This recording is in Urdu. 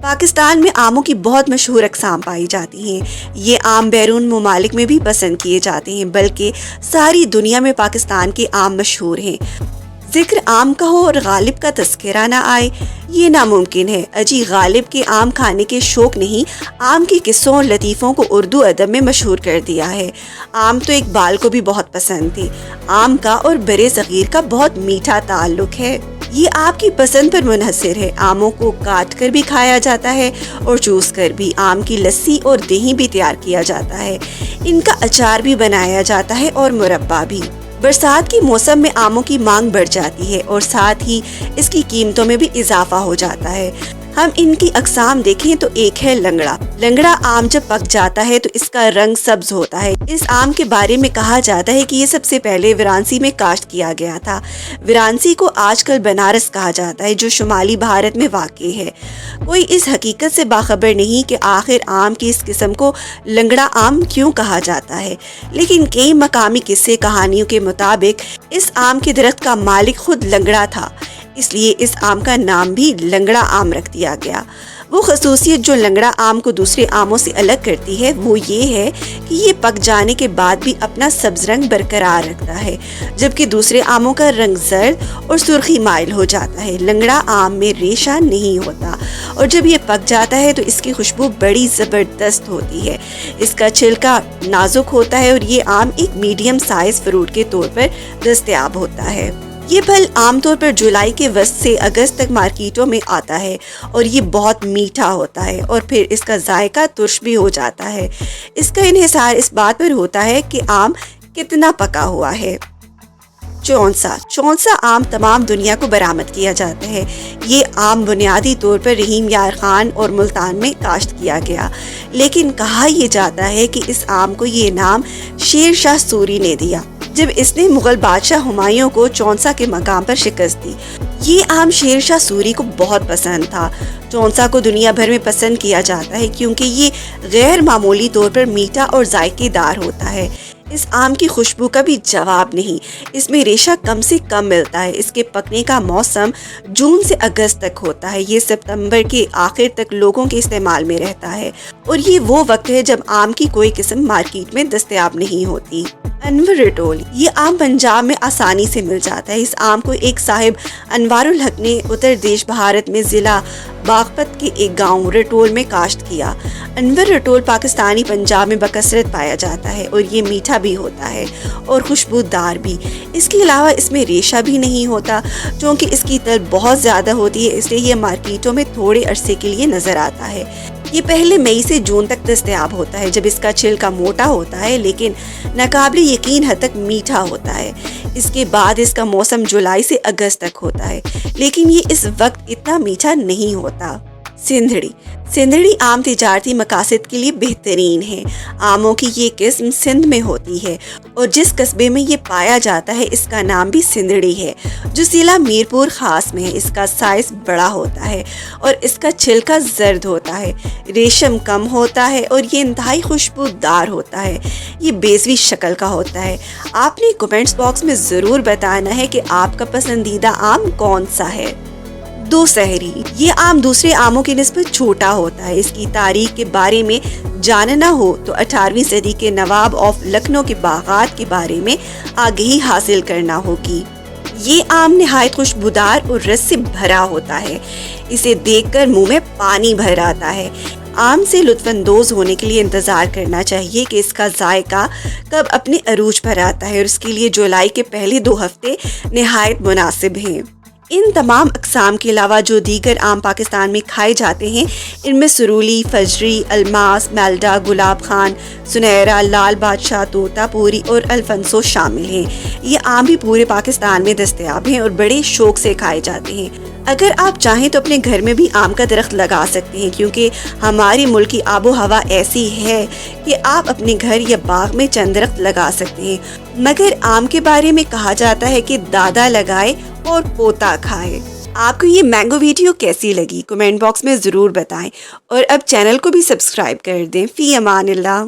پاکستان میں آموں کی بہت مشہور اقسام پائی جاتی ہیں۔ یہ آم بیرون ممالک میں بھی پسند کیے جاتے ہیں، بلکہ ساری دنیا میں پاکستان کے آم مشہور ہیں۔ ذکر آم کا ہو اور غالب کا تذکرہ نہ آئے، یہ ناممکن ہے۔ اجی غالب کے آم کھانے کے شوق نہیں، آم کے قصوں اور لطیفوں کو اردو ادب میں مشہور کر دیا ہے۔ آم تو اقبال کو بھی بہت پسند تھے۔ آم کا اور برِ صغیر کا بہت میٹھا تعلق ہے۔ یہ آپ کی پسند پر منحصر ہے۔ آموں کو کاٹ کر بھی کھایا جاتا ہے اور چوس کر بھی۔ آم کی لسی اور دہی بھی تیار کیا جاتا ہے۔ ان کا اچار بھی بنایا جاتا ہے اور مربہ بھی۔ برسات کے موسم میں آموں کی مانگ بڑھ جاتی ہے اور ساتھ ہی اس کی قیمتوں میں بھی اضافہ ہو جاتا ہے۔ ہم ان کی اقسام دیکھیں تو ایک ہے لنگڑا۔ لنگڑا آم جب پک جاتا ہے تو اس کا رنگ سبز ہوتا ہے۔ اس آم کے بارے میں کہا جاتا ہے کہ یہ سب سے پہلے وارانسی میں کاشت کیا گیا تھا۔ وارانسی کو آج کل بنارس کہا جاتا ہے، جو شمالی بھارت میں واقع ہے۔ کوئی اس حقیقت سے باخبر نہیں کہ آخر آم کی اس قسم کو لنگڑا آم کیوں کہا جاتا ہے، لیکن کئی مقامی قصے کہانیوں کے مطابق اس آم کے درخت کا مالک خود لنگڑا تھا، اس لیے اس آم کا نام بھی لنگڑا آم رکھ دیا گیا۔ وہ خصوصیت جو لنگڑا آم کو دوسرے آموں سے الگ کرتی ہے وہ یہ ہے کہ یہ پک جانے کے بعد بھی اپنا سبز رنگ برقرار رکھتا ہے، جبکہ دوسرے آموں کا رنگ زرد اور سرخی مائل ہو جاتا ہے۔ لنگڑا آم میں ریشہ نہیں ہوتا اور جب یہ پک جاتا ہے تو اس کی خوشبو بڑی زبردست ہوتی ہے۔ اس کا چھلکا نازک ہوتا ہے اور یہ آم ایک میڈیم سائز فروٹ کے طور پر دستیاب ہوتا ہے۔ یہ پھل عام طور پر جولائی کے وسط سے اگست تک مارکیٹوں میں آتا ہے اور یہ بہت میٹھا ہوتا ہے اور پھر اس کا ذائقہ ترش بھی ہو جاتا ہے۔ اس کا انحصار اس بات پر ہوتا ہے کہ آم کتنا پکا ہوا ہے۔ چونسا آم تمام دنیا کو برآمد کیا جاتا ہے۔ یہ آم بنیادی طور پر رحیم یار خان اور ملتان میں کاشت کیا گیا، لیکن کہا یہ جاتا ہے کہ اس آم کو یہ نام شیر شاہ سوری نے دیا جب اس نے مغل بادشاہ ہمایوں کو چونسا کے مقام پر شکست دی۔ یہ آم شیر شاہ سوری کو بہت پسند تھا۔ چونسا کو دنیا بھر میں پسند کیا جاتا ہے کیونکہ یہ غیر معمولی طور پر میٹھا اور ذائقے دار ہوتا ہے۔ اس آم کی خوشبو کا بھی جواب نہیں۔ اس میں ریشہ کم سے کم ملتا ہے۔ اس کے پکنے کا موسم جون سے اگست تک ہوتا ہے۔ یہ ستمبر کے آخر تک لوگوں کے استعمال میں رہتا ہے اور یہ وہ وقت ہے جب آم کی کوئی قسم مارکیٹ میں دستیاب نہیں ہوتی۔ انور رٹول، یہ آم پنجاب میں آسانی سے مل جاتا ہے۔ اس آم کو ایک صاحب انوار الحق نے اتر دیش بھارت میں ضلع باغپت کے ایک گاؤں رٹول میں کاشت کیا۔ انور رٹول پاکستانی پنجاب میں بکثرت پایا جاتا ہے اور یہ میٹھا بھی ہوتا ہے اور خوشبودار بھی۔ اس کے علاوہ اس میں ریشہ بھی نہیں ہوتا، چونکہ اس کی تل بہت زیادہ ہوتی ہے، اس لیے یہ مارکیٹوں میں تھوڑے عرصے کے لیے نظر آتا ہے۔ یہ پہلے مئی سے جون تک دستیاب ہوتا ہے، جب اس کا چھلکا موٹا ہوتا ہے لیکن ناقابل یقین حد تک میٹھا ہوتا ہے۔ اس کے بعد اس کا موسم جولائی سے اگست تک ہوتا ہے، لیکن یہ اس وقت اتنا میٹھا نہیں ہوتا۔ سندھڑی عام تجارتی مقاصد کے لیے بہترین ہے۔ آموں کی یہ قسم سندھ میں ہوتی ہے اور جس قصبے میں یہ پایا جاتا ہے اس کا نام بھی سندھڑی ہے، جو ضلع میرپور خاص میں ہے۔ اس کا سائز بڑا ہوتا ہے اور اس کا چھلکا زرد ہوتا ہے، ریشم کم ہوتا ہے اور یہ انتہائی خوشبودار ہوتا ہے۔ یہ بیضوی شکل کا ہوتا ہے۔ آپ نے کمنٹس باکس میں ضرور بتانا ہے کہ آپ کا پسندیدہ آم کون سا ہے۔ دوسہری، یہ آم دوسرے آموں کی نسبت چھوٹا ہوتا ہے۔ اس کی تاریخ کے بارے میں جاننا ہو تو 18ویں صدی کے نواب آف لکھنؤ کے باغات کے بارے میں آگہی حاصل کرنا ہوگی۔ یہ آم نہایت خوشبودار اور رس سے بھرا ہوتا ہے۔ اسے دیکھ کر منہ میں پانی بھر آتا ہے۔ آم سے لطف اندوز ہونے کے لیے انتظار کرنا چاہیے کہ اس کا ذائقہ کب اپنے عروج پر آتا ہے اور اس کے لیے جولائی کے پہلے 2 ہفتے نہایت مناسب ہیں۔ ان تمام اقسام کے علاوہ جو دیگر آم پاکستان میں کھائے جاتے ہیں، ان میں سرولی، فجری، الماس، میلڈا، گلاب خان، سنہرا، لال بادشاہ، طوطا پوری اور الفنسو شامل ہیں۔ یہ آم بھی پورے پاکستان میں دستیاب ہیں اور بڑے شوق سے کھائے جاتے ہیں۔ اگر آپ چاہیں تو اپنے گھر میں بھی آم کا درخت لگا سکتے ہیں، کیونکہ ہماری ملک کی آب و ہوا ایسی ہے کہ آپ اپنے گھر یا باغ میں چند درخت لگا سکتے ہیں۔ مگر آم کے بارے میں کہا جاتا ہے کہ دادا لگائے اور پوتا کھائے۔ آپ کو یہ مینگو ویڈیو کیسی لگی؟ کمنٹ باکس میں ضرور بتائیں اور اب چینل کو بھی سبسکرائب کر دیں۔ فی امان اللہ۔